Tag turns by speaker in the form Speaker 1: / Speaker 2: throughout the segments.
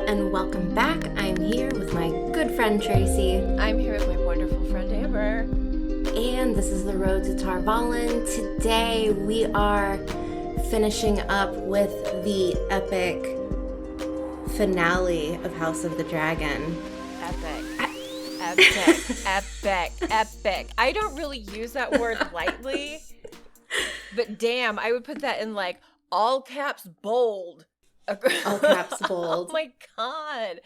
Speaker 1: and welcome back. I'm here with my good friend Tracy.
Speaker 2: I'm here with my wonderful friend Amber.
Speaker 1: And this is The Road to Tarvalin. Today we are finishing up with the epic finale of House of the Dragon.
Speaker 2: Epic. I don't really use that word lightly, but damn, I would put that in like all caps bold.
Speaker 1: All caps bold.
Speaker 2: Oh my god.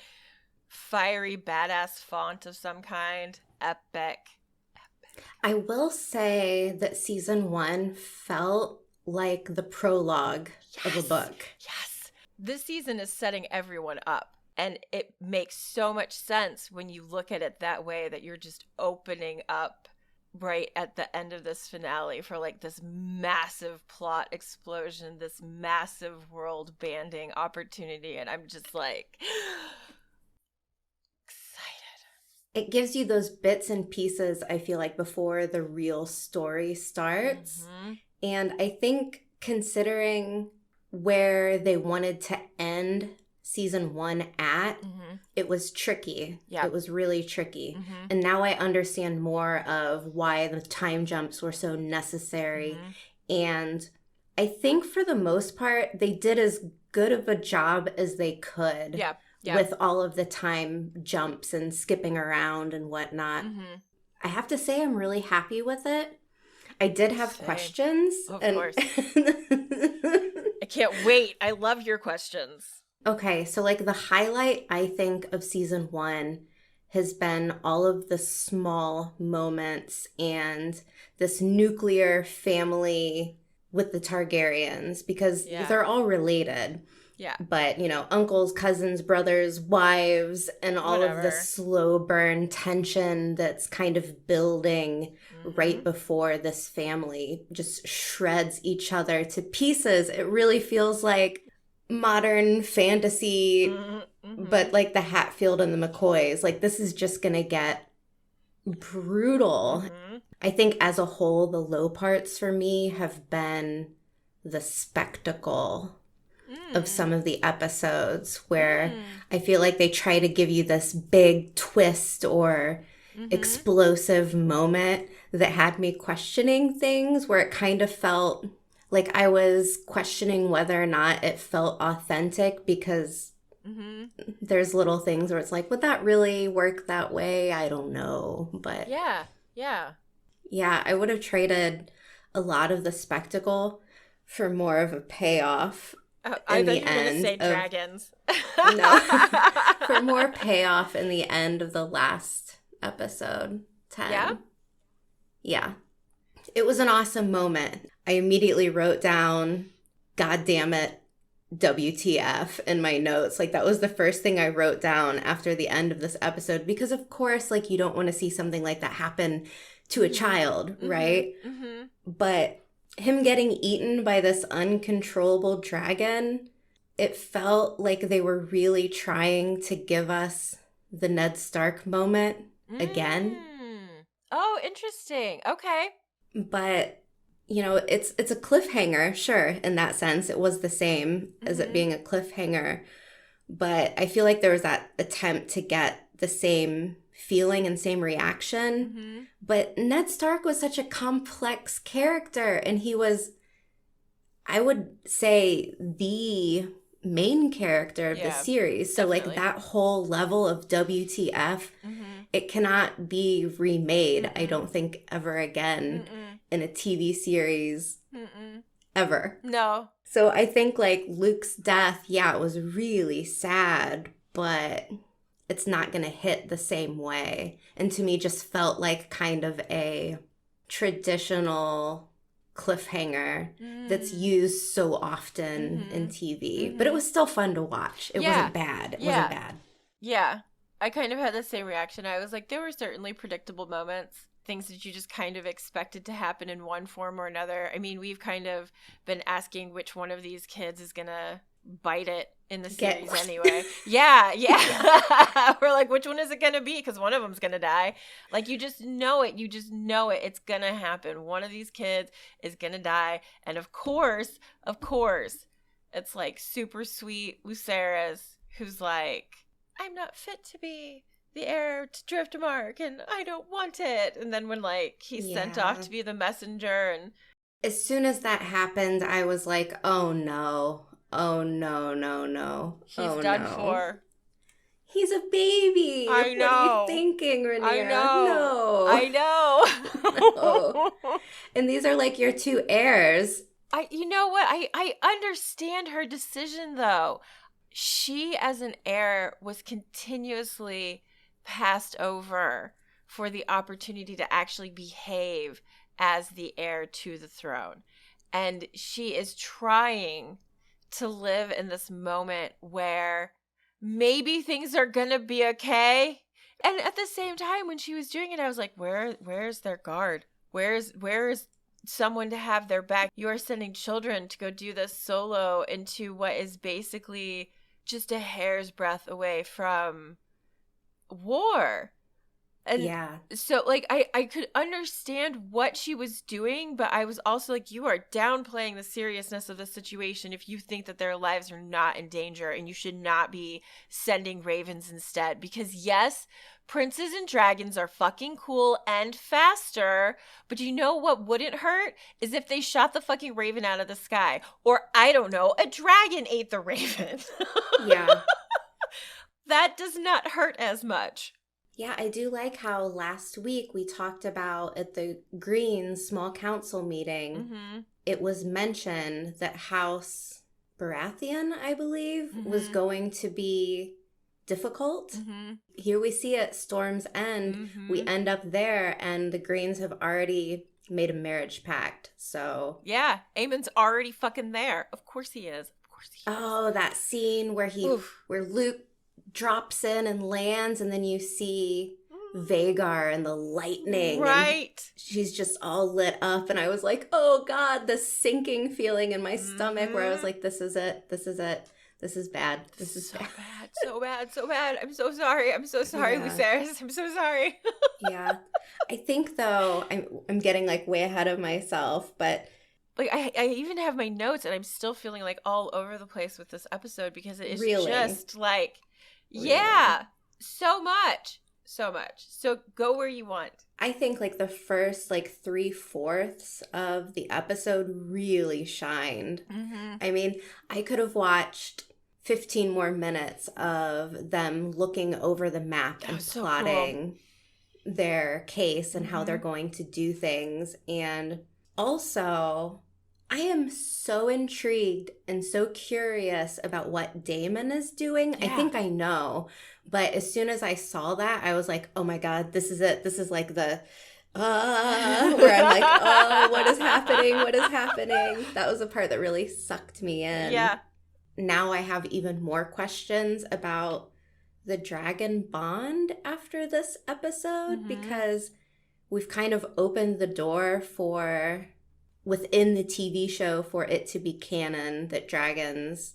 Speaker 2: Fiery badass font of some kind. Epic.
Speaker 1: I will say that season 1 felt like the prologue of a book.
Speaker 2: Yes. This season is setting everyone up. And it makes so much sense when you look at it that way, that you're just opening up right at the end of this finale for like this massive plot explosion, this massive world banding opportunity. And I'm just like excited.
Speaker 1: It gives you those bits and pieces, I feel like, before the real story starts. Mm-hmm. And I think considering where they wanted to end season 1 at, mm-hmm. it was tricky. Yeah. It was really tricky. Mm-hmm. And now I understand more of why the time jumps were so necessary. Mm-hmm. And I think for the most part, they did as good of a job as they could. Yeah. With all of the time jumps and skipping around and whatnot. Mm-hmm. I have to say I'm really happy with it. I did have questions.
Speaker 2: Of course. I can't wait. I love your questions.
Speaker 1: Okay, so like the highlight, I think, of season 1 has been all of the small moments and this nuclear family with the Targaryens, because they're all related. Yeah. But, you know, uncles, cousins, brothers, wives, and all of the slow burn tension that's kind of building right before this family just shreds each other to pieces. It really feels like modern fantasy, but like the Hatfield and the McCoys. Like, this is just gonna get brutal. I think as a whole, the low parts for me have been the spectacle of some of the episodes where I feel like they try to give you this big twist or explosive moment that had me questioning things, where it kind of felt like I was questioning whether or not it felt authentic, because there's little things where it's like, would that really work that way? I don't know. But yeah, I would have traded a lot of the spectacle for more of a payoff.
Speaker 2: I thought you were going to say dragons.
Speaker 1: No, for more payoff in the end of the last episode, 10. Yeah. It was an awesome moment. I immediately wrote down, God damn it, WTF in my notes. Like, that was the first thing I wrote down after the end of this episode, because of course, like, you don't want to see something like that happen to a child, right? But him getting eaten by this uncontrollable dragon, it felt like they were really trying to give us the Ned Stark moment again.
Speaker 2: Oh, interesting. Okay.
Speaker 1: But, you know, it's a cliffhanger, sure, in that sense. It was the same as it being a cliffhanger. But I feel like there was that attempt to get the same feeling and same reaction. But Ned Stark was such a complex character, and he was, I would say, the main character of the series. So definitely. Like, that whole level of WTF, it cannot be remade, I don't think, ever again in a TV series ever.
Speaker 2: No.
Speaker 1: So I think, like, Luke's death, it was really sad, but it's not going to hit the same way. And to me, just felt like kind of a traditional cliffhanger that's used so often in TV. But it was still fun to watch. It wasn't bad. It wasn't bad.
Speaker 2: Yeah. I kind of had the same reaction. I was like, there were certainly predictable moments, things that you just kind of expected to happen in one form or another. I mean, we've kind of been asking which one of these kids is going to bite it in the series anyway. Yeah. We're like, which one is it going to be? Because one of them's going to die. Like, you just know it. It's going to happen. One of these kids is going to die. And of course, it's like super sweet Lucerys who's like, I'm not fit to be the heir to Driftmark, and I don't want it. And then when, like, he's sent off
Speaker 1: Yeah.
Speaker 2: to be the messenger, and
Speaker 1: As soon as that happened, I was like, oh no. Oh no, no, no.
Speaker 2: he's
Speaker 1: Oh
Speaker 2: done
Speaker 1: no.
Speaker 2: for.
Speaker 1: He's a baby.
Speaker 2: I
Speaker 1: What are you
Speaker 2: know.
Speaker 1: thinking,
Speaker 2: I
Speaker 1: Rhaenyra?
Speaker 2: know.
Speaker 1: No.
Speaker 2: I
Speaker 1: No.
Speaker 2: know.
Speaker 1: And these are like your two heirs.
Speaker 2: You know what? I understand her decision, though. She, as an heir, was continuously passed over for the opportunity to actually behave as the heir to the throne. And she is trying to live in this moment where maybe things are going to be okay. And at the same time, when she was doing it, I was like, where's their guard? Where's someone to have their back? You are sending children to go do this solo into what is basically just a hair's breadth away from war. And
Speaker 1: Yeah.
Speaker 2: so, like, I could understand what she was doing, but I was also like, you are downplaying the seriousness of the situation if you think that their lives are not in danger, and you should not be sending ravens instead. Because yes, princes and dragons are fucking cool and faster, but you know what wouldn't hurt is if they shot the fucking raven out of the sky. Or, I don't know, a dragon ate the raven.
Speaker 1: Yeah.
Speaker 2: That does not hurt as much.
Speaker 1: Yeah, I do like how last week we talked about at the Greens small council meeting,
Speaker 2: Mm-hmm.
Speaker 1: it was mentioned that House Baratheon, I believe, was
Speaker 2: Mm-hmm.
Speaker 1: going to be difficult.
Speaker 2: Mm-hmm.
Speaker 1: Here we see at Storm's End,
Speaker 2: Mm-hmm.
Speaker 1: we end up there, and the Greens have already made a marriage pact. So,
Speaker 2: Yeah, Aemon's already fucking there. Of course he is. Of course he is.
Speaker 1: oh, that scene where
Speaker 2: Oof.
Speaker 1: where Luke drops in and lands, and then you see Vhagar and the lightning, and
Speaker 2: Right.
Speaker 1: she's just all lit up, and I was like, oh god, the sinking feeling in my stomach where I was like, this is it, this is it, this is bad, this is
Speaker 2: so
Speaker 1: bad.
Speaker 2: bad, so bad, so bad. I'm so sorry. I'm so sorry,
Speaker 1: Yeah.
Speaker 2: Lucerys. I'm so sorry.
Speaker 1: Yeah, I think though I'm getting like way ahead of myself, but
Speaker 2: Like, I even have my notes, and I'm still feeling like all over the place with this episode because it is
Speaker 1: really,
Speaker 2: just like,
Speaker 1: really,
Speaker 2: yeah, so much. So much. So go where you want.
Speaker 1: I think like the first like 3/4 of the episode really shined.
Speaker 2: Mm-hmm.
Speaker 1: I mean, I could have watched 15 more minutes of them looking over the map and
Speaker 2: So
Speaker 1: plotting their case and how
Speaker 2: Mhm.
Speaker 1: they're going to do things. And also, I am so intrigued and so curious about what Damon is doing. I
Speaker 2: Yeah.
Speaker 1: think I know, but as soon as I saw that, I was like, oh my God, this is it. This is like the where I'm like, oh, what is happening? What is happening? That was the part that really sucked me in.
Speaker 2: Yeah.
Speaker 1: Now I have even more questions about the dragon bond after this episode,
Speaker 2: Mhm.
Speaker 1: because we've kind of opened the door for within the TV show for it to be canon that dragons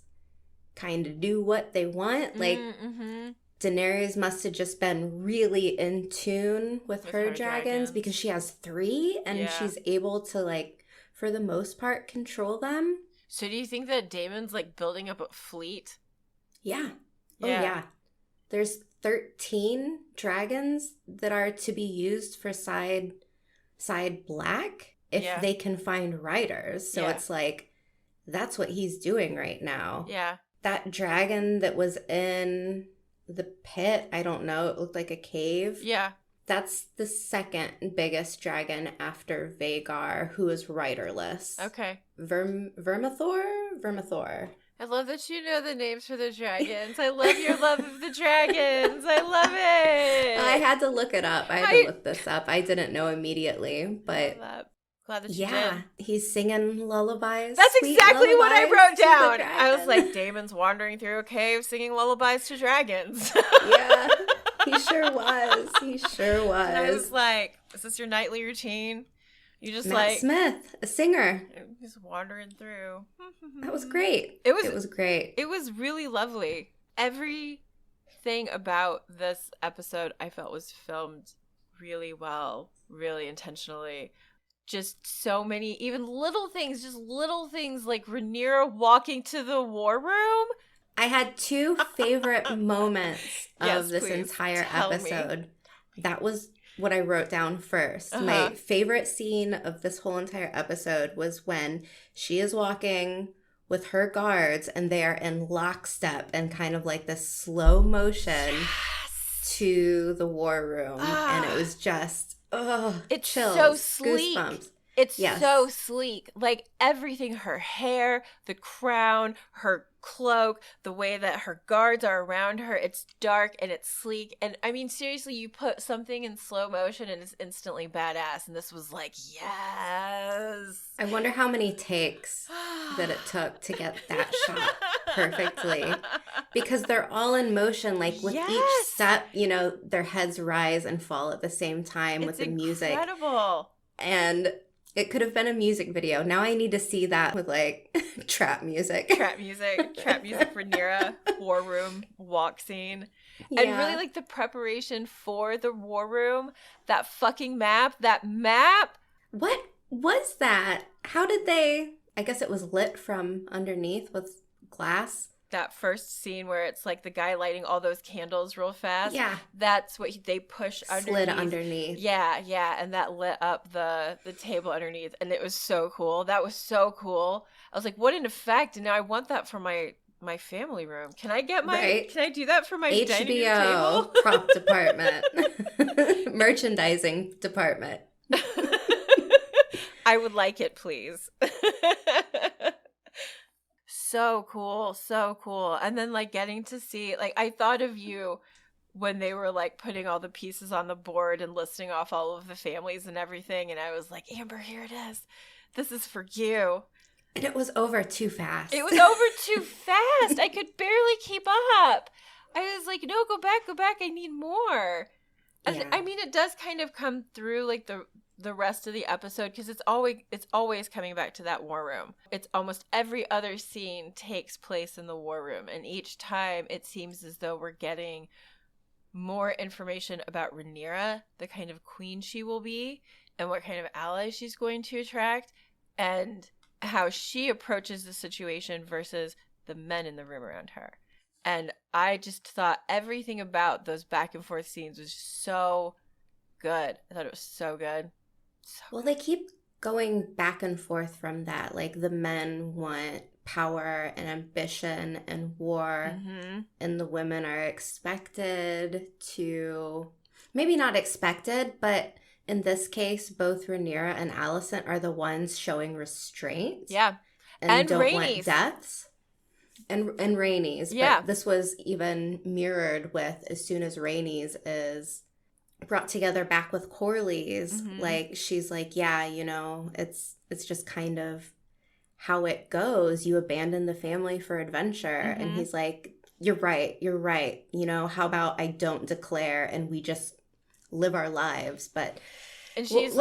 Speaker 1: kind of do what they want. Like,
Speaker 2: Mm-hmm.
Speaker 1: Daenerys must have just been really in tune with her dragons,
Speaker 2: dragons.
Speaker 1: because she has 3 and
Speaker 2: Yeah.
Speaker 1: she's able to, like, for the most part, control them.
Speaker 2: So do you think that Damon's like building up a fleet?
Speaker 1: Yeah. Oh,
Speaker 2: Yeah.
Speaker 1: yeah. There's 13 dragons that are to be used for side black if
Speaker 2: Yeah.
Speaker 1: they can find riders. So
Speaker 2: Yeah.
Speaker 1: it's like, that's what he's doing right now.
Speaker 2: Yeah.
Speaker 1: That dragon that was in the pit, I don't know, it looked like a cave.
Speaker 2: Yeah.
Speaker 1: That's the second biggest dragon after Vhagar, who is riderless.
Speaker 2: Okay.
Speaker 1: Vermithor?
Speaker 2: I love that you know the names for the dragons. I love your love of the dragons. I love it.
Speaker 1: I had to look it up. I had to look this up. I didn't know immediately, but
Speaker 2: Glad that you
Speaker 1: yeah,
Speaker 2: did.
Speaker 1: he's singing lullabies.
Speaker 2: That's
Speaker 1: sweet
Speaker 2: exactly what I
Speaker 1: lullabies
Speaker 2: wrote
Speaker 1: to the
Speaker 2: down.
Speaker 1: dragon.
Speaker 2: I was like, Damon's wandering through a cave singing lullabies to dragons.
Speaker 1: Yeah, he sure was. He sure was.
Speaker 2: And I was like, is this your nightly routine? You just
Speaker 1: Matt
Speaker 2: like
Speaker 1: Smith, a singer.
Speaker 2: just wandering through.
Speaker 1: That was great.
Speaker 2: It was
Speaker 1: great.
Speaker 2: It was really lovely. Everything about this episode I felt was filmed really well, really intentionally. Just so many, even little things like Rhaenyra walking to the war room.
Speaker 1: I had two favorite moments of
Speaker 2: Yes,
Speaker 1: this
Speaker 2: please
Speaker 1: entire
Speaker 2: tell me.
Speaker 1: episode. That was what I wrote down first.
Speaker 2: Uh-huh.
Speaker 1: My favorite scene of this whole entire episode was when she is walking with her guards and they are in lockstep and kind of like this slow motion
Speaker 2: Yes.
Speaker 1: to the war room. And it
Speaker 2: Ah.
Speaker 1: was just, oh,
Speaker 2: It's so
Speaker 1: chills,
Speaker 2: sleek.
Speaker 1: goosebumps.
Speaker 2: It's so
Speaker 1: Yes.
Speaker 2: sleek. Like everything, her hair, the crown, her cloak, the way that her guards are around her, it's dark and it's sleek. And I mean, seriously, you put something in slow motion and it's instantly badass. And this was like, yes.
Speaker 1: I wonder how many takes that it took to get that shot perfectly. Because they're all in motion, like with each
Speaker 2: Yes.
Speaker 1: step, their heads rise and fall at the same time with
Speaker 2: It's
Speaker 1: the music.
Speaker 2: incredible.
Speaker 1: And it could have been a music video. Now I need to see that with like trap music.
Speaker 2: Trap music for Nira, war room, walk scene.
Speaker 1: Yeah.
Speaker 2: And really like the preparation for the war room, that map.
Speaker 1: What was that? How did they? I guess it was lit from underneath with glass.
Speaker 2: That first scene where it's like the guy lighting all those candles real fast.
Speaker 1: Yeah.
Speaker 2: That's what they push underneath.
Speaker 1: Slid underneath.
Speaker 2: Yeah. And that lit up the table underneath. And it was so cool. That was so cool. I was like, what an effect. And now I want that for my family room. Can I get can I do that for my dining room
Speaker 1: HBO
Speaker 2: table?
Speaker 1: prop department. Merchandising department.
Speaker 2: I would like it, please. So cool. And then like getting to see, like I thought of you when they were like putting all the pieces on the board and listing off all of the families and everything. And I was like, Amber, here it is. This is for you.
Speaker 1: And it was over too fast.
Speaker 2: It was over too fast. I could barely keep up. I was like, no, go back. I need more.
Speaker 1: Yeah.
Speaker 2: I mean, it does kind of come through like the rest of the episode because it's always coming back to that war room. It's almost every other scene takes place in the war room, and each time it seems as though we're getting more information about Rhaenyra, the kind of queen she will be, and what kind of allies she's going to attract, and how she approaches the situation versus the men in the room around her. And I just thought everything about those back and forth scenes was so good. I thought it was so good.
Speaker 1: Well, they keep going back and forth from that. Like the men want power and ambition and war, and the women are expected to, maybe not expected, but in this case, both Rhaenyra and Alicent are the ones showing restraint.
Speaker 2: Yeah.
Speaker 1: And don't
Speaker 2: Rhaenys.
Speaker 1: want deaths. And Rhaenys.
Speaker 2: Yeah.
Speaker 1: But this was even mirrored with as soon as Rhaenys is brought together back with Corlys, like she's like, yeah, it's just kind of how it goes. You abandon the family for adventure. And he's like, you're right. How about I don't declare and we just live our lives? But
Speaker 2: and she's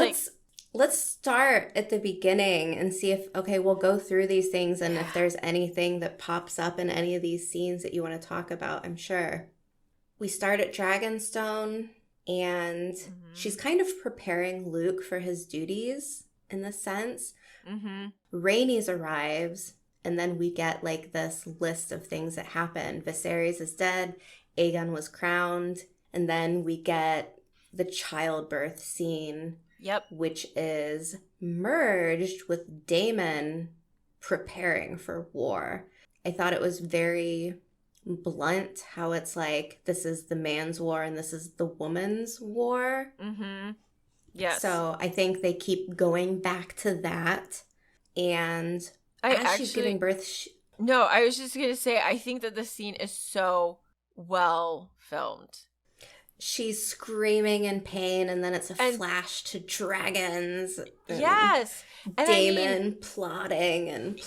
Speaker 1: let's start at the beginning and see if, okay, we'll go through these things, and if there's anything that pops up in any of these scenes that you want to talk about. I'm sure we start at Dragonstone. And she's kind of preparing Luke for his duties in this sense. Rhaenys arrives, and then we get like this list of things that happen. Viserys is dead, Aegon was crowned, and then we get the childbirth scene.
Speaker 2: Yep.
Speaker 1: Which is merged with Daemon preparing for war. I thought it was very blunt how it's like, this is the man's war and this is the woman's war.
Speaker 2: Yes.
Speaker 1: So I think they keep going back to that. And as she's giving birth...
Speaker 2: No, I was just going to say, I think that the scene is so well filmed.
Speaker 1: She's screaming in pain, and then it's a flash to dragons.
Speaker 2: Yes. And
Speaker 1: Daemon plotting and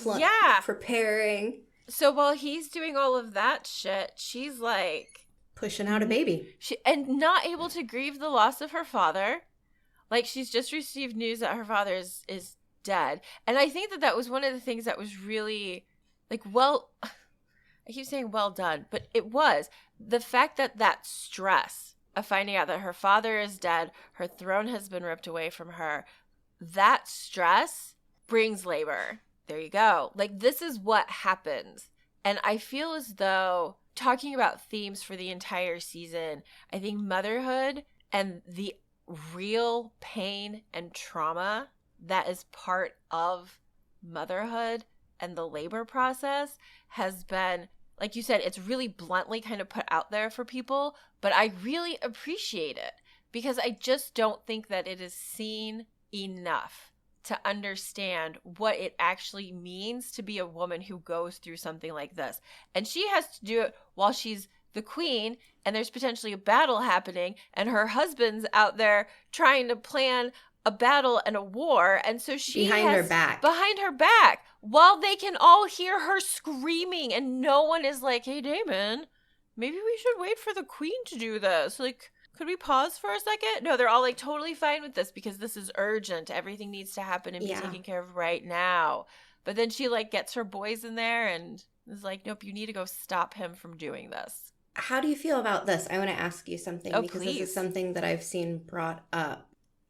Speaker 1: preparing.
Speaker 2: So while he's doing all of that shit, she's like...
Speaker 1: pushing out a baby.
Speaker 2: And not able to grieve the loss of her father. Like, she's just received news that her father is dead. And I think that was one of the things that was really, like, I keep saying well done, but it was. The fact that stress of finding out that her father is dead, her throne has been ripped away from her, that stress brings labor. There you go. Like, this is what happens. And I feel as though, talking about themes for the entire season, I think motherhood and the real pain and trauma that is part of motherhood and the labor process has been, like you said, it's really bluntly kind of put out there for people, but I really appreciate it because I just don't think that it is seen enough to understand what it actually means to be a woman who goes through something like this. And she has to do it while she's the queen and there's potentially a battle happening and her husband's out there trying to plan a battle and a war, and so she
Speaker 1: behind her
Speaker 2: has
Speaker 1: back.
Speaker 2: behind her back while they can all hear her screaming and no one is like, hey Damon, maybe we should wait for the queen to do this, like could we pause for a second? No, they're all like totally fine with this because this is urgent, everything needs to happen and be taken care of right now. But then she like gets her boys in there and is like, nope, you need to go stop him from doing this.
Speaker 1: How do you feel about this? I want to ask you something because
Speaker 2: Please.
Speaker 1: this is something that I've seen brought up.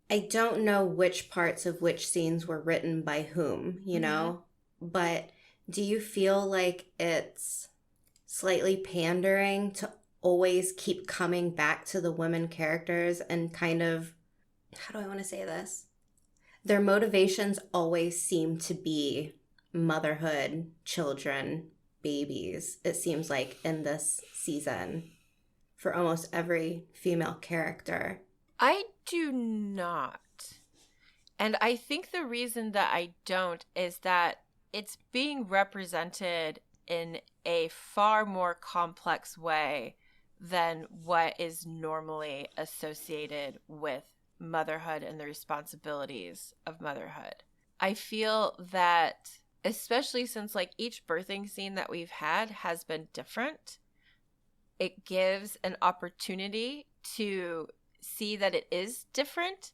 Speaker 1: I don't know which parts of which scenes were written by whom, you know, but do you feel like it's slightly pandering to always keep coming back to the women characters and kind of, how do I want to say this? Their motivations always seem to be motherhood, children, babies, it seems like in this season for almost every female character.
Speaker 2: I do not. And I think the reason that I don't is that it's being represented in a far more complex way than what is normally associated with motherhood and the responsibilities of motherhood. I feel that, especially since like each birthing scene that we've had has been different, it gives an opportunity to see that it is different.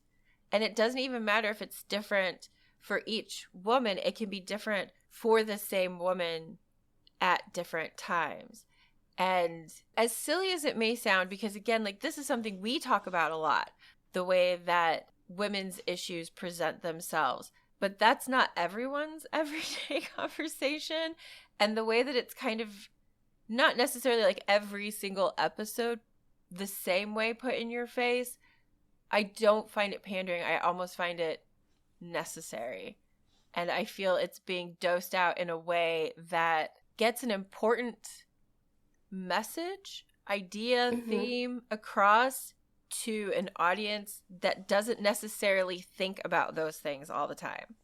Speaker 2: And it doesn't even matter if it's different for each woman. It can be different for the same woman at different times. And as silly as it may sound, because again, like this is something we talk about a lot, the way that women's issues present themselves. But that's not everyone's everyday conversation. And the way that it's kind of not necessarily like every single episode the same way put in your face, I don't find it pandering. I almost find it necessary. And I feel it's being dosed out in a way that gets an important message, idea, theme across to an audience that doesn't necessarily think about those things all the time.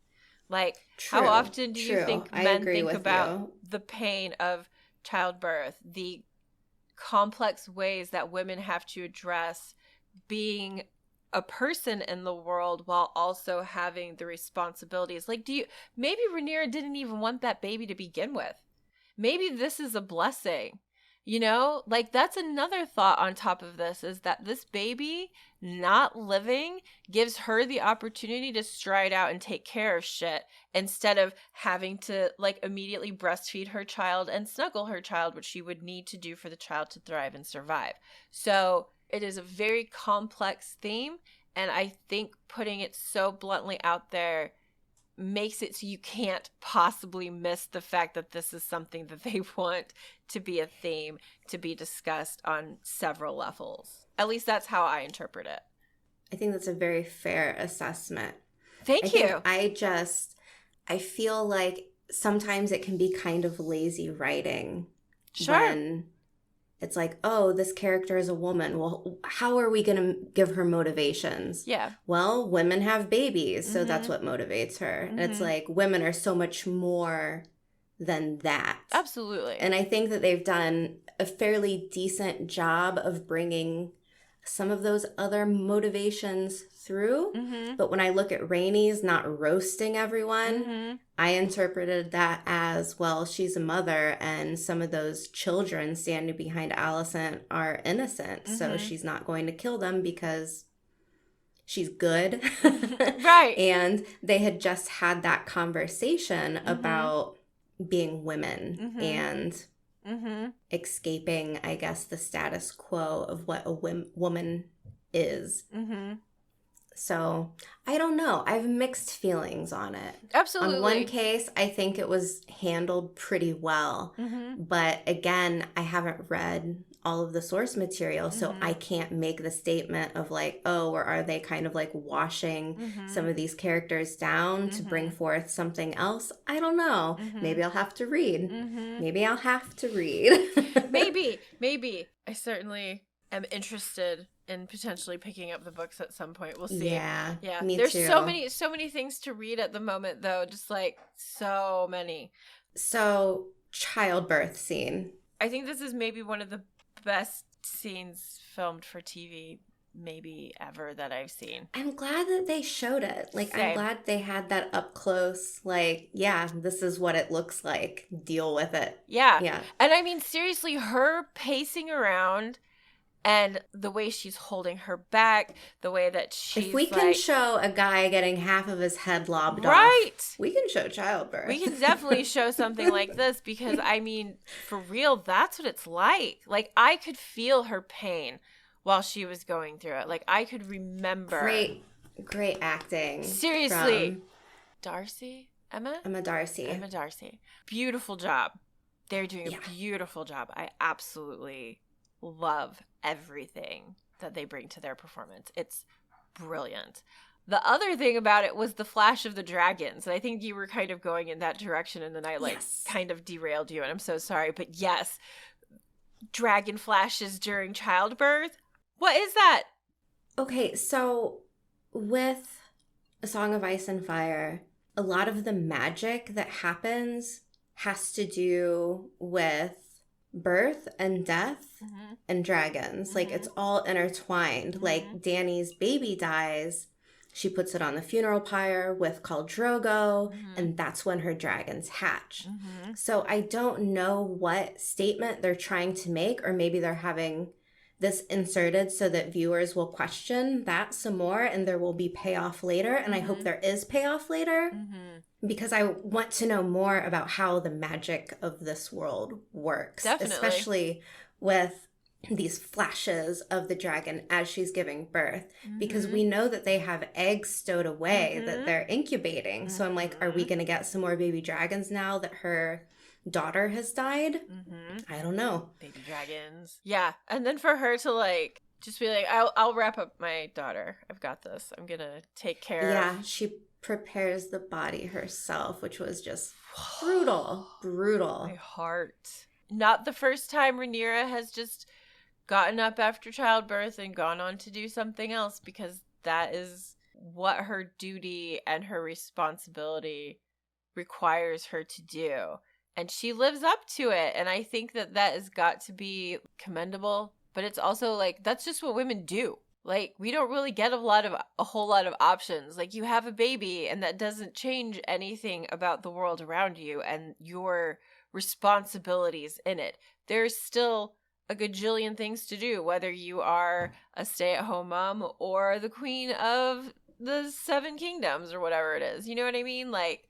Speaker 2: Like, how often do you think men think about the pain of childbirth, the complex ways that women have to address being a person in the world while also having the responsibilities? Like, maybe Rhaenyra didn't even want that baby to begin with. Maybe this is a blessing, you know? Like, that's another thought on top of this, is that this baby not living gives her the opportunity to stride out and take care of shit instead of having to like immediately breastfeed her child and snuggle her child, which she would need to do for the child to thrive and survive. So it is a very complex theme, and I think putting it so bluntly out there makes it so you can't possibly miss the fact that this is something that they want to be a theme, to be discussed on several levels. At least that's how I interpret it.
Speaker 1: I think that's a very fair assessment.
Speaker 2: Thank you.
Speaker 1: I feel like sometimes it can be kind of lazy writing.
Speaker 2: Sure.
Speaker 1: When it's like, oh, this character is a woman. Well, how are we going to give her motivations?
Speaker 2: Yeah.
Speaker 1: Well, women have babies, so that's what motivates her. And it's like, women are so much more than that.
Speaker 2: Absolutely.
Speaker 1: And I think that they've done a fairly decent job of bringing some of those other motivations through. But when I look at Rhaenys not roasting everyone, I interpreted that as, well, she's a mother and some of those children standing behind Alicent are innocent. So she's not going to kill them because she's good.
Speaker 2: Right.
Speaker 1: And they had just had that conversation about being women and escaping, I guess, the status quo of what a woman is. So I don't know. I have mixed feelings on it. On one
Speaker 2: Absolutely.
Speaker 1: case, I think it was handled pretty well.
Speaker 2: Mm-hmm.
Speaker 1: But again, I haven't read all of the source material, so
Speaker 2: Mm-hmm.
Speaker 1: I can't make the statement of like, oh, or are they kind of like washing
Speaker 2: Mm-hmm.
Speaker 1: some of these characters down to bring
Speaker 2: Mm-hmm.
Speaker 1: forth something else? I don't know.
Speaker 2: Mm-hmm.
Speaker 1: Maybe I'll have to read.
Speaker 2: Mm-hmm.
Speaker 1: Maybe I'll have to read.
Speaker 2: Maybe. I certainly am interested in potentially picking up the books at some point. We'll see.
Speaker 1: Yeah,
Speaker 2: Yeah.
Speaker 1: me
Speaker 2: There's
Speaker 1: too.
Speaker 2: so many things to read at the moment though, just like so many.
Speaker 1: So, childbirth scene.
Speaker 2: I think this is maybe one of the best scenes filmed for TV maybe ever that I've seen.
Speaker 1: I'm glad that they showed it. Like, I'm
Speaker 2: Same.
Speaker 1: glad they had that up close. Like, yeah, this is what it looks like. Deal with it.
Speaker 2: Yeah.
Speaker 1: Yeah.
Speaker 2: And I mean, seriously, her pacing around and the way she's holding her back, the way that
Speaker 1: If we
Speaker 2: she's
Speaker 1: can
Speaker 2: like,
Speaker 1: show a guy getting half of his head lobbed off,
Speaker 2: right.
Speaker 1: we can show childbirth.
Speaker 2: We can definitely show something like this because, I mean, for real, that's what it's like. Like, I could feel her pain while she was going through it. Like, I could remember.
Speaker 1: Great acting.
Speaker 2: Seriously.
Speaker 1: From
Speaker 2: Darcy? Emma?
Speaker 1: Emma Darcy.
Speaker 2: Emma Darcy. Beautiful job. They're doing
Speaker 1: Yeah.
Speaker 2: a beautiful job. I absolutely love everything that they bring to their performance. It's brilliant. The other thing about it was the flash of the dragons. And I think you were kind of going in that direction and then I
Speaker 1: Yes.
Speaker 2: kind of derailed you and I'm so sorry. But yes, dragon flashes during childbirth. What is that?
Speaker 1: Okay, so with A Song of Ice and Fire, a lot of the magic that happens has to do with birth and death and dragons. Like, it's all intertwined. Like, Dany's baby dies. She puts it on the funeral pyre with Khal Drogo, and that's when her dragons hatch. So I don't know what statement they're trying to make, or maybe they're having this inserted so that viewers will question that some more and there will be payoff later. And I hope there is payoff later because I want to know more about how the magic of this world works.
Speaker 2: Definitely.
Speaker 1: Especially with these flashes of the dragon as she's giving birth, because we know that they have eggs stowed away that they're incubating. So I'm like, are we going to get some more baby dragons now that her daughter has died? I don't know.
Speaker 2: Baby dragons. Yeah. And then for her to like just be like, I'll wrap up my daughter. I've got this. I'm gonna take care
Speaker 1: Yeah,
Speaker 2: of.
Speaker 1: she prepares the body herself, which was just brutal.
Speaker 2: My heart. Not the first time Rhaenyra has just gotten up after childbirth and gone on to do something else, because that is what her duty and her responsibility requires her to do. And she lives up to it. And I think that has got to be commendable. But it's also like, that's just what women do. Like, we don't really get a whole lot of options. Like, you have a baby and that doesn't change anything about the world around you and your responsibilities in it. There's still a gajillion things to do, whether you are a stay-at-home mom or the queen of the Seven Kingdoms or whatever it is. You know what I mean? Like,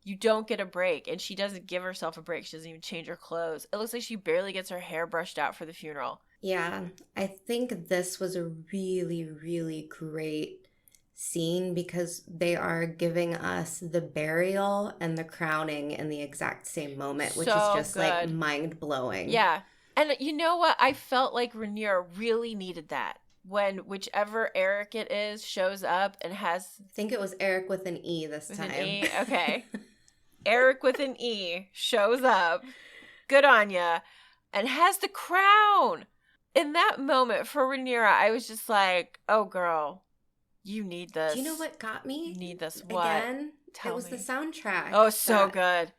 Speaker 2: you don't get a break, and she doesn't give herself a break. She doesn't even change her clothes. It looks like she barely gets her hair brushed out for the funeral.
Speaker 1: Yeah, I think this was a really, really great scene because they are giving us the burial and the crowning in the exact same moment, which is just
Speaker 2: good.
Speaker 1: like mind-blowing.
Speaker 2: Yeah. And you know what? I felt like Rhaenyra really needed that. When whichever Eric it is shows up and has...
Speaker 1: I think it was Eric with an E this time.
Speaker 2: An E? Okay. Eric with an E shows up. Good on ya. And has the crown. In that moment for Rhaenyra, I was just like, oh, girl, you need this.
Speaker 1: Do you know what got me?
Speaker 2: You need this. What?
Speaker 1: Again,
Speaker 2: Tell
Speaker 1: it was
Speaker 2: me.
Speaker 1: the soundtrack.
Speaker 2: Oh, so good.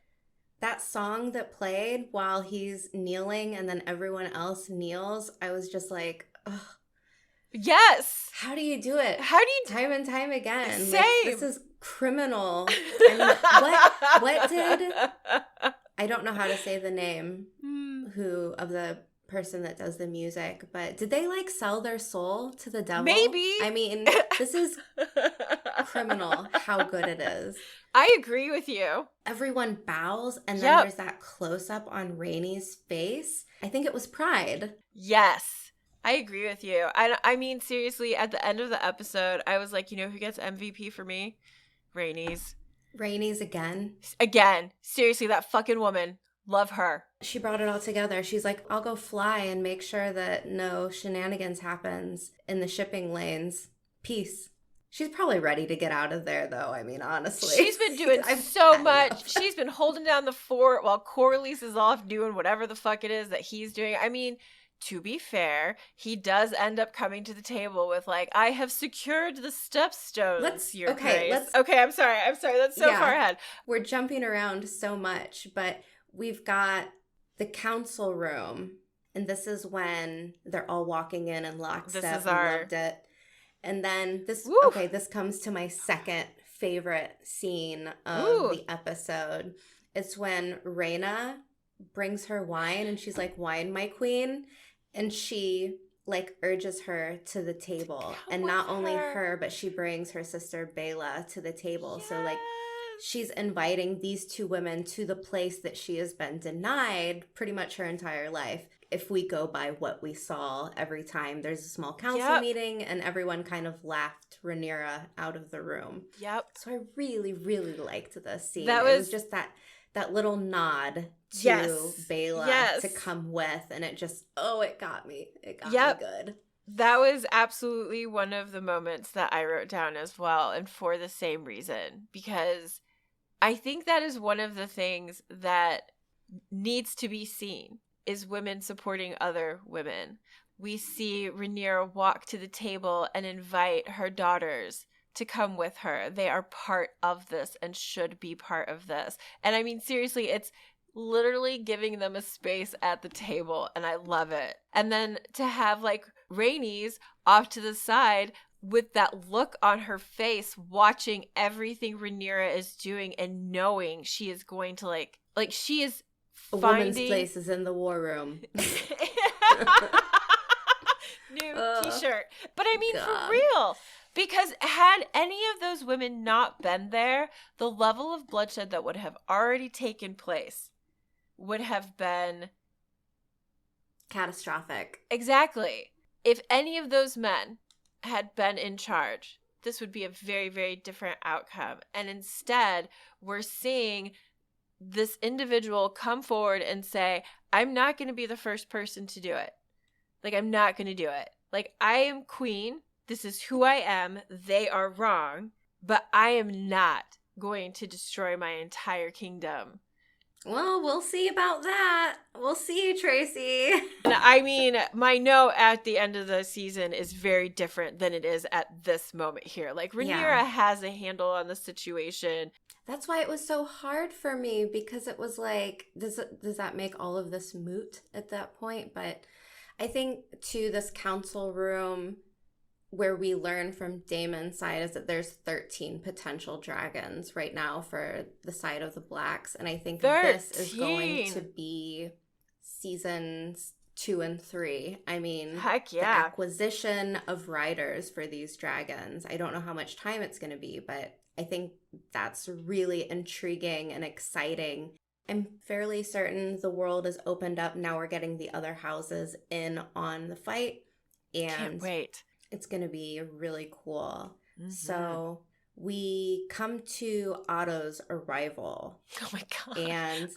Speaker 1: That song that played while he's kneeling and then everyone else kneels, I was just like, ugh.
Speaker 2: Yes.
Speaker 1: How do you do it?
Speaker 2: How do you
Speaker 1: time and time again?
Speaker 2: Same.
Speaker 1: Like, this is criminal. I mean, what did... I don't know how to say the name of the person that does the music, but did they like sell their soul to the devil?
Speaker 2: Maybe.
Speaker 1: I mean, this is criminal how good it is.
Speaker 2: I agree with you.
Speaker 1: Everyone bows, and then there's that close-up on Rhaenys face. I think it was pride.
Speaker 2: Yes. I agree with you. I mean, seriously, at the end of the episode, I was like, you know who gets MVP for me? Rainey's.
Speaker 1: Rainey's again.
Speaker 2: Again, seriously, that fucking woman. Love her.
Speaker 1: She brought it all together. She's like, I'll go fly and make sure that no shenanigans happens in the shipping lanes. Peace. She's probably ready to get out of there, though. I mean, honestly.
Speaker 2: She's been doing so much. She's been holding down the fort while Corlys is off doing whatever the fuck it is that he's doing. I mean, to be fair, he does end up coming to the table with like, I have secured the stepstones, Your Grace. Okay, I'm sorry. That's so far ahead.
Speaker 1: We're jumping around so much, but we've got the council room, and this is when they're all walking in lockstep.
Speaker 2: This is
Speaker 1: loved it. And then this comes to my second favorite scene of the episode. It's when Rhaena brings her wine, and she's like, wine, my queen. And she like urges her to the table. And not only her, but she brings her sister Bela to the table. Yes. So like she's inviting these two women to the place that she has been denied pretty much her entire life. If we go by what we saw every time there's a small council meeting, and everyone kind of laughed Rhaenyra out of the room.
Speaker 2: Yep.
Speaker 1: So I really, really liked this scene.
Speaker 2: It
Speaker 1: was just that little nod to Bela to come with, and it just, it got me. It got me good.
Speaker 2: That was absolutely one of the moments that I wrote down as well, and for the same reason, because I think that is one of the things that needs to be seen, is women supporting other women. We see Rhaenyra walk to the table and invite her daughters to come with her. They are part of this and should be part of this. And I mean, seriously, it's literally giving them a space at the table, and I love it. And then to have like Rhaenys off to the side with that look on her face, watching everything Rhaenyra is doing and knowing she is going to like she is
Speaker 1: a woman's place is in the war room.
Speaker 2: New t-shirt. But I mean, for real. Because had any of those women not been there, the level of bloodshed that would have already taken place would have been
Speaker 1: catastrophic.
Speaker 2: Exactly. If any of those men had been in charge, this would be a very, very different outcome. And instead, we're seeing this individual come forward and say, I'm not going to be the first person to do it. Like, I'm not going to do it. Like, I am queen. This is who I am. They are wrong. But I am not going to destroy my entire kingdom.
Speaker 1: Well, we'll see about that. We'll see, Tracy.
Speaker 2: And I mean, my no at the end of the season is very different than it is at this moment here. Like, Rhaenyra has a handle on the situation.
Speaker 1: That's why it was so hard for me, because it was like, does that make all of this moot at that point? But I think, too, this council room where we learn from Daemon's side is that there's 13 potential dragons right now for the side of the Blacks. And I think
Speaker 2: 13.
Speaker 1: This is going to be seasons 2 and 3. I mean,
Speaker 2: heck yeah.
Speaker 1: The acquisition of riders for these dragons. I don't know how much time it's going to be, but I think that's really intriguing and exciting. I'm fairly certain the world is opened up. Now we're getting the other houses in on the fight. And
Speaker 2: can't wait.
Speaker 1: It's going to be really cool. Mm-hmm. So we come to Otto's arrival.
Speaker 2: Oh my God.
Speaker 1: And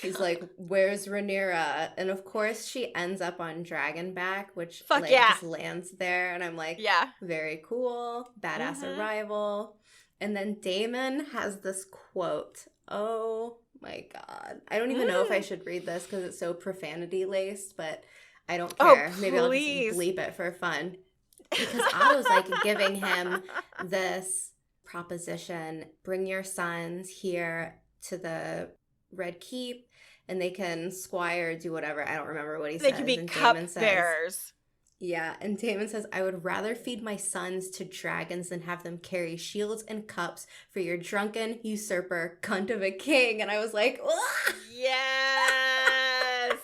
Speaker 1: he's like, where's Rhaenyra? And of course she ends up on Dragonback, which just lands there. And I'm like, very cool. Badass arrival. And then Daemon has this quote. Oh my God. I don't even know if I should read this because it's so profanity laced, but I don't care. Maybe I'll just bleep it for fun. Because Otto's like giving him this proposition: bring your sons here to the Red Keep and they can squire, do whatever. I don't remember what he says.
Speaker 2: They can be cupbearers.
Speaker 1: Yeah, and Daemon says, I would rather feed my sons to dragons than have them carry shields and cups for your drunken usurper cunt of a king. And I was like, ugh!
Speaker 2: Yes!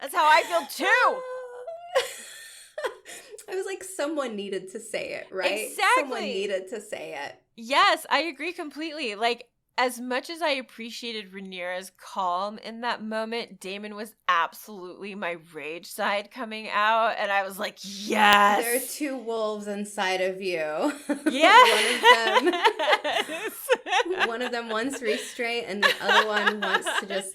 Speaker 2: That's how I feel too!
Speaker 1: I was like, someone needed to say it, right?
Speaker 2: Exactly.
Speaker 1: Someone needed to say it.
Speaker 2: Yes, I agree completely. Like, as much as I appreciated Rhaenyra's calm in that moment, Daemon was absolutely my rage side coming out. And I was like,
Speaker 1: There are
Speaker 2: yes.
Speaker 1: two wolves inside of you.
Speaker 2: Yes.
Speaker 1: One of them wants restraint, and the other one wants to just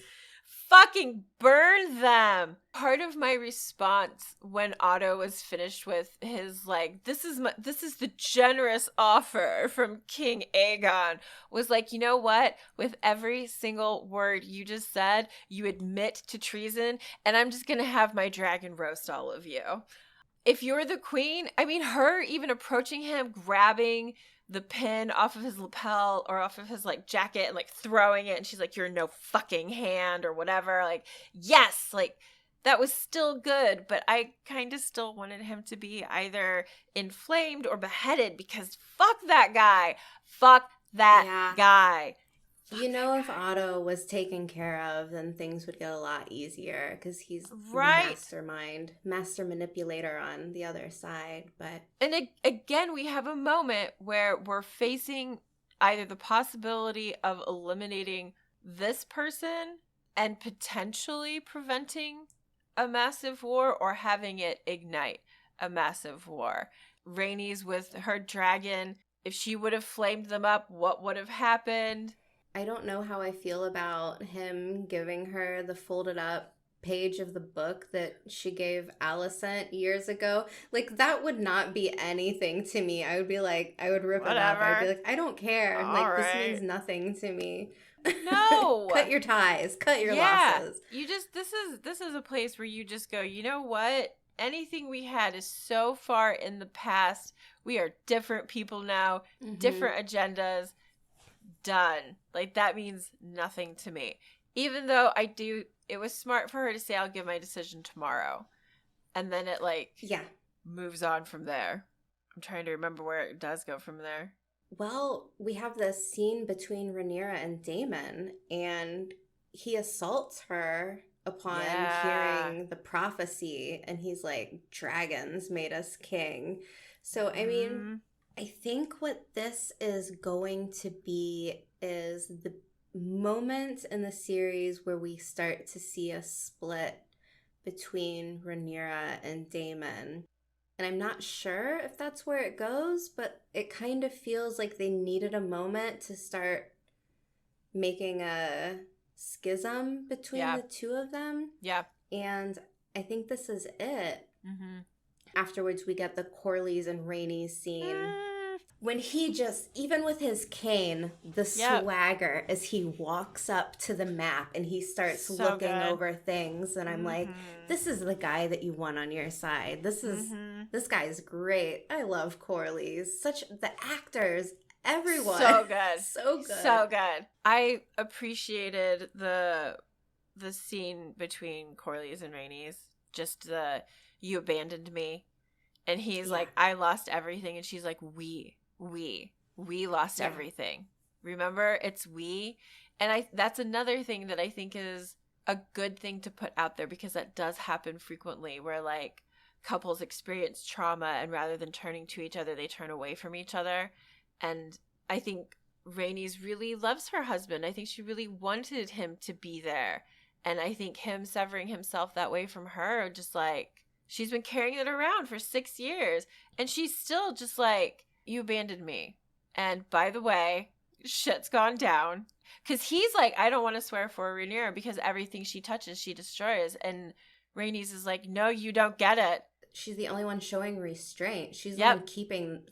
Speaker 2: fucking burn them. Part of my response when Otto was finished with his like, this is the generous offer from King Aegon, was like, you know what? With every single word you just said, you admit to treason, and I'm just gonna have my dragon roast all of you. If you're the queen, I mean, her even approaching him, grabbing the pin off of his lapel or off of his like jacket and like throwing it, and she's like, you're no fucking hand or whatever, like, yes, like that was still good, but I kind of still wanted him to be either inflamed or beheaded, because fuck that guy.
Speaker 1: yeah.
Speaker 2: Guy.
Speaker 1: You know, if Otto was taken care of, then things would get a lot easier because he's
Speaker 2: right.
Speaker 1: mastermind, master manipulator on the other side. But
Speaker 2: again, we have a moment where we're facing either the possibility of eliminating this person and potentially preventing a massive war, or having it ignite a massive war. Rhaenys with her dragon, if she would have flamed them up, what would have happened?
Speaker 1: I don't know how I feel about him giving her the folded up page of the book that she gave Alicent years ago. Like, that would not be anything to me. I would be like, I would rip it up. I'd be like, I don't care.
Speaker 2: All
Speaker 1: like,
Speaker 2: right.
Speaker 1: This means nothing to me.
Speaker 2: No.
Speaker 1: Cut your ties. Cut your losses.
Speaker 2: You just, this is a place where you just go, you know what? Anything we had is so far in the past. We are different people now, different agendas. Done. Like, that means nothing to me. Even though it was smart for her to say, I'll give my decision tomorrow. And then it moves on from there. I'm trying to remember where it does go from there.
Speaker 1: Well, we have this scene between Rhaenyra and Daemon, and he assaults her upon hearing the prophecy, and he's like, dragons made us king. So, I mean, I think what this is going to be is the moment in the series where we start to see a split between Rhaenyra and Daemon. And I'm not sure if that's where it goes, but it kind of feels like they needed a moment to start making a schism between the two of them.
Speaker 2: Yeah.
Speaker 1: And I think this is it. Afterwards, we get the Corlys and Rhaenys scene. When he just, even with his cane, the swagger as he walks up to the map and he starts looking over things. And I'm like, this is the guy that you want on your side. This guy's great. I love Corlys. The actors, everyone.
Speaker 2: So good.
Speaker 1: So good.
Speaker 2: So good. I appreciated the scene between Corlys and Rhaenys. Just you abandoned me. And he's like, I lost everything. And she's like, we lost everything. Remember, it's we. And that's another thing that I think is a good thing to put out there, because that does happen frequently, where like couples experience trauma, and rather than turning to each other, they turn away from each other. And I think Rhaenys really loves her husband. I think she really wanted him to be there. And I think him severing himself that way from her, just like, she's been carrying it around for 6 years, and she's still just like, you abandoned me. And by the way, shit's gone down. Because he's like, I don't want to swear for Rhaenyra because everything she touches, she destroys. And Rhaenys is like, no, you don't get it.
Speaker 1: She's the only one showing restraint. She's the one keeping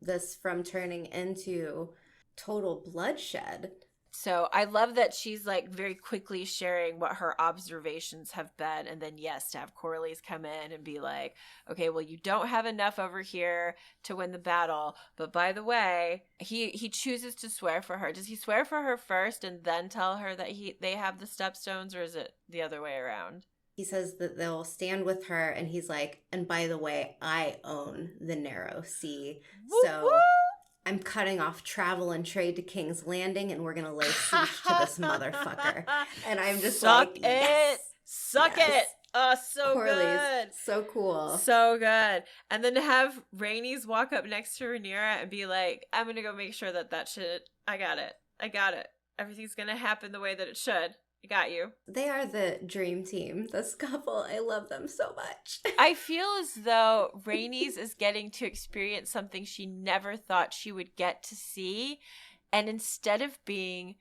Speaker 1: this from turning into total bloodshed.
Speaker 2: So I love that she's like very quickly sharing what her observations have been. And then, yes, to have Corlys come in and be like, okay, well, you don't have enough over here to win the battle. But by the way, he chooses to swear for her. Does he swear for her first and then tell her that they have the stepstones, or is it the other way around?
Speaker 1: He says that they'll stand with her, and he's like, and by the way, I own the Narrow Sea. So I'm cutting off travel and trade to King's Landing, and we're going to lay siege to this motherfucker. And I'm just
Speaker 2: Suck
Speaker 1: like, yes.
Speaker 2: Suck it. Oh, so
Speaker 1: Corlys,
Speaker 2: good.
Speaker 1: So cool.
Speaker 2: So good. And then to have Rhaenys walk up next to Rhaenyra and be like, I'm going to go make sure that shit, I got it. everything's going to happen the way that it should. I got you.
Speaker 1: They are the dream team, this couple. I love them so much.
Speaker 2: I feel as though Rhaenys is getting to experience something she never thought she would get to see. And instead of being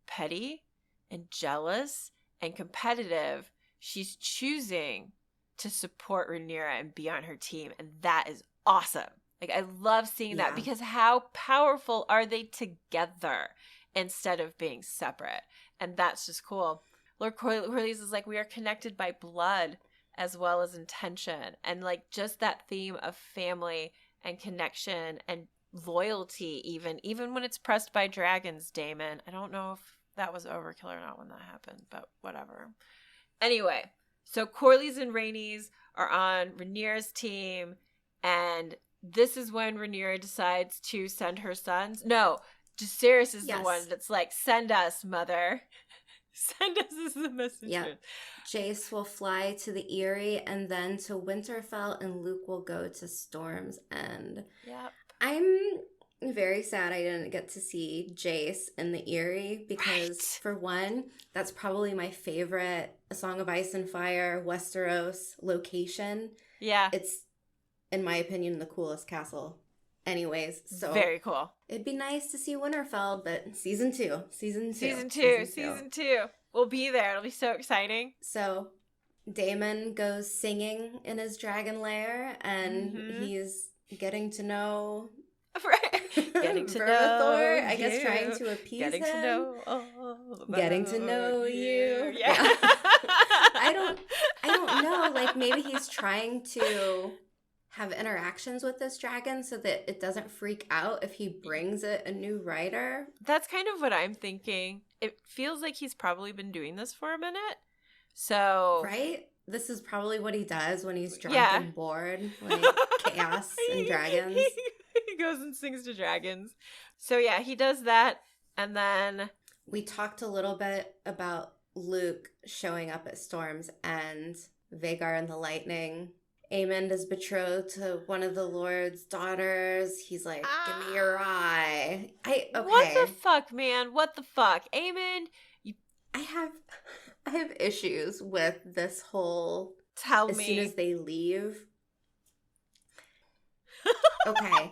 Speaker 2: petty and jealous and competitive, she's choosing to support Rhaenyra and be on her team. And that is awesome. Like, I love seeing that because how powerful are they together instead of being separate? And that's just cool. Lord Corlys is like, we are connected by blood as well as intention. And like just that theme of family and connection and loyalty, even when it's pressed by dragons, Daemon. I don't know if that was overkill or not when that happened, but whatever. Anyway, so Corlys and Rhaenys are on Rhaenyra's team, and this is when Rhaenyra decides to send her sons. No, Jacaerys is the one that's like, send us, mother. Send us as the messenger.
Speaker 1: Yep. Jace will fly to the Eyrie and then to Winterfell, and Luke will go to Storm's End.
Speaker 2: Yep.
Speaker 1: I'm very sad I didn't get to see Jace in the Eyrie because, for one, that's probably my favorite A Song of Ice and Fire Westeros location.
Speaker 2: Yeah.
Speaker 1: It's, in my opinion, the coolest castle. Anyways, so
Speaker 2: very cool.
Speaker 1: It'd be nice to see Winterfell, but season two.
Speaker 2: Season two. We'll be there. It'll be so exciting.
Speaker 1: So Daemon goes singing in his dragon lair, and he's getting to know
Speaker 2: getting to
Speaker 1: Vermithor,
Speaker 2: know
Speaker 1: I guess, trying to appease him. Getting to know you.
Speaker 2: Yeah.
Speaker 1: I don't know. Like, maybe he's trying to have interactions with this dragon so that it doesn't freak out if he brings it a new rider.
Speaker 2: That's kind of what I'm thinking. It feels like he's probably been doing this for a minute. So
Speaker 1: right? This is probably what he does when he's drunk and bored. Like chaos and dragons.
Speaker 2: He goes and sings to dragons. So yeah, he does that. And then
Speaker 1: we talked a little bit about Luke showing up at Storm's End, Vhagar and the Lightning. Aemond is betrothed to one of the Lord's daughters. He's like, give me your eye. Okay.
Speaker 2: What the fuck, man? What the fuck? Aemond,
Speaker 1: I have issues with this whole
Speaker 2: as
Speaker 1: soon as they leave. Okay.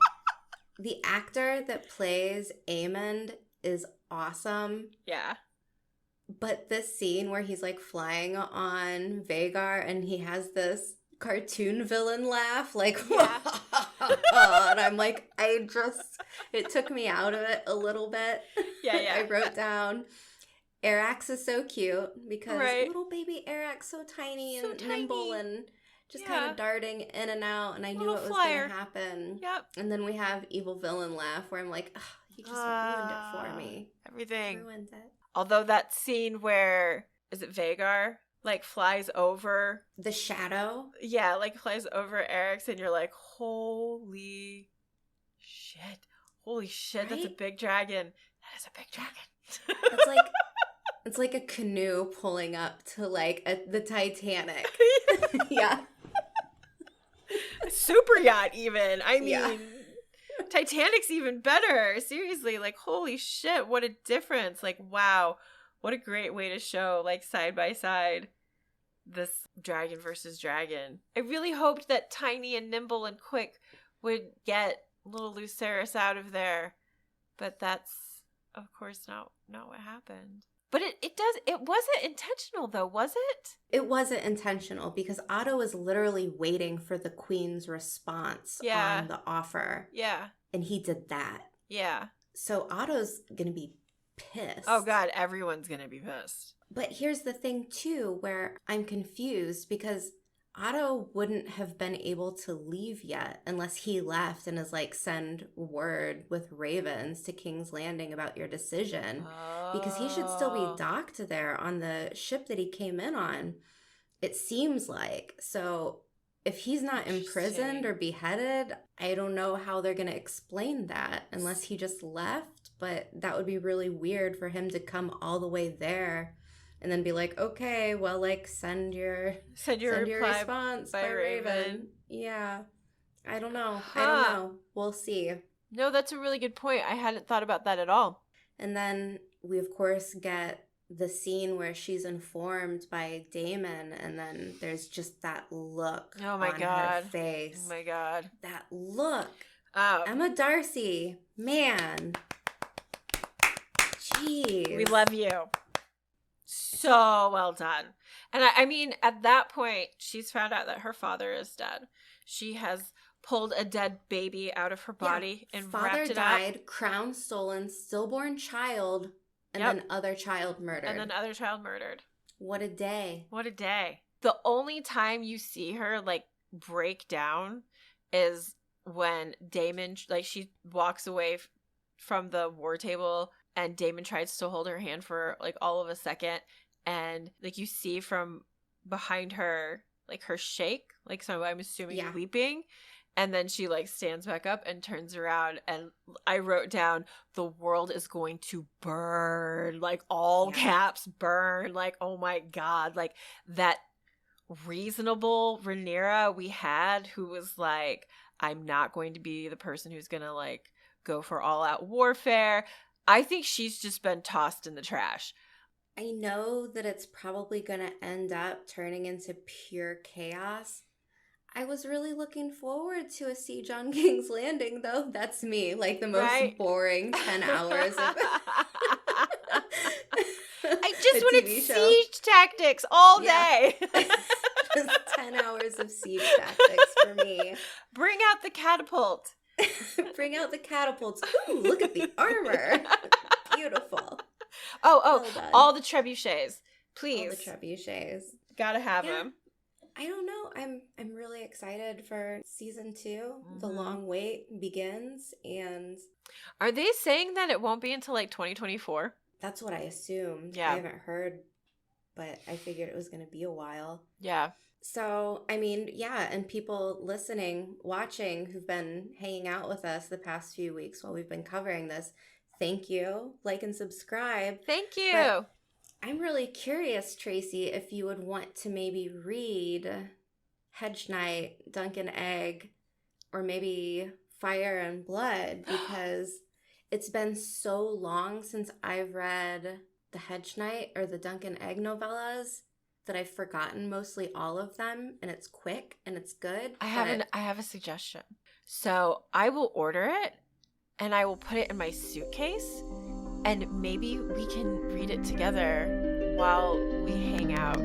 Speaker 1: The actor that plays Aemond is awesome.
Speaker 2: Yeah.
Speaker 1: But this scene where he's like flying on Vhagar and he has this cartoon villain laugh, like, and I'm like, it took me out of it a little bit.
Speaker 2: Yeah.
Speaker 1: I wrote down, Arax is so cute because little baby Arax, so tiny and nimble and just kind of darting in and out, and I knew it was going to happen.
Speaker 2: Yep.
Speaker 1: And then we have evil villain laugh where I'm like, you just ruined it for me.
Speaker 2: Everything.
Speaker 1: Ruined it.
Speaker 2: Although that scene where, is it Vhagar? Like flies over
Speaker 1: the shadow.
Speaker 2: Yeah, like flies over Eric's, and you're like, holy shit, right? That's a big dragon. That is a big dragon.
Speaker 1: It's like a canoe pulling up to like the Titanic. Yeah.
Speaker 2: Super yacht even. I mean, Titanic's even better. Seriously, like holy shit, what a difference. Like wow. What a great way to show, like, side by side, this dragon versus dragon. I really hoped that Tiny and Nimble and Quick would get little Lucerys out of there. But that's, of course, not what happened. But it wasn't intentional, though, was it?
Speaker 1: It wasn't intentional because Otto was literally waiting for the Queen's response on the offer.
Speaker 2: Yeah.
Speaker 1: And he did that.
Speaker 2: Yeah.
Speaker 1: So Otto's going to be pissed.
Speaker 2: Oh God, everyone's gonna be pissed.
Speaker 1: But here's the thing too, where I'm confused because Otto wouldn't have been able to leave yet unless he left and is like, send word with ravens to King's Landing about your decision. Because he should still be docked there on the ship that he came in on. It seems like. So if he's not imprisoned or beheaded, I don't know how they're going to explain that unless he just left. But that would be really weird for him to come all the way there and then be like, okay, well, like, send your response by Raven. Yeah. I don't know. I don't know. We'll see.
Speaker 2: No, that's a really good point. I hadn't thought about that at all.
Speaker 1: And then we of course get the scene where she's informed by Damon, and then there's just that look
Speaker 2: Oh my
Speaker 1: on her
Speaker 2: God. Oh
Speaker 1: face.
Speaker 2: my God.
Speaker 1: That look.
Speaker 2: Um,
Speaker 1: Emma Darcy, man.
Speaker 2: we
Speaker 1: Jeez.
Speaker 2: love you. So well done. And I mean, at that point, she's found out that her father is dead. She has pulled a dead baby out of her body and
Speaker 1: Father
Speaker 2: wrapped it
Speaker 1: died,
Speaker 2: up.
Speaker 1: crown stolen, stillborn child, and
Speaker 2: Yep.
Speaker 1: then other child murdered.
Speaker 2: And then other child murdered.
Speaker 1: What a day.
Speaker 2: What a day. The only time you see her like break down is when Damon, like, she walks away from the war table and Damon tries to hold her hand for like all of a second, and like you see from behind her like her shake, like, so I'm assuming weeping, and then she like stands back up and turns around, and I wrote down, the world is going to burn, like all caps, burn, like, oh my God, like that reasonable Rhaenyra we had, who was like, I'm not going to be the person who's gonna like go for all out warfare. I think she's just been tossed in the trash.
Speaker 1: I know that it's probably going to end up turning into pure chaos. I was really looking forward to a siege on King's Landing, though. That's me, like the most boring 10 hours of
Speaker 2: I just wanted siege tactics all day.
Speaker 1: Just 10 hours of siege tactics for me.
Speaker 2: Bring out the catapult.
Speaker 1: Bring out the catapults. Ooh, look at the armor. Beautiful.
Speaker 2: Well all the trebuchets, please.
Speaker 1: All the trebuchets.
Speaker 2: Gotta have them.
Speaker 1: I don't know. I'm really excited for season 2. Mm-hmm. The long wait begins, and
Speaker 2: are they saying that it won't be until like 2024?
Speaker 1: That's what I assumed.
Speaker 2: Yeah.
Speaker 1: I haven't heard, but I figured it was going to be a while.
Speaker 2: Yeah.
Speaker 1: So, I mean, and people listening, watching, who've been hanging out with us the past few weeks while we've been covering this, thank you. Like and subscribe.
Speaker 2: Thank you.
Speaker 1: But I'm really curious, Tracy, if you would want to maybe read Hedge Knight, Dunk and Egg, or maybe Fire and Blood, because it's been so long since I've read the Hedge Knight or the Dunk and Egg novellas that I've forgotten mostly all of them, and it's quick and it's good.
Speaker 2: I have a suggestion. So I will order it and I will put it in my suitcase, and maybe we can read it together while we hang out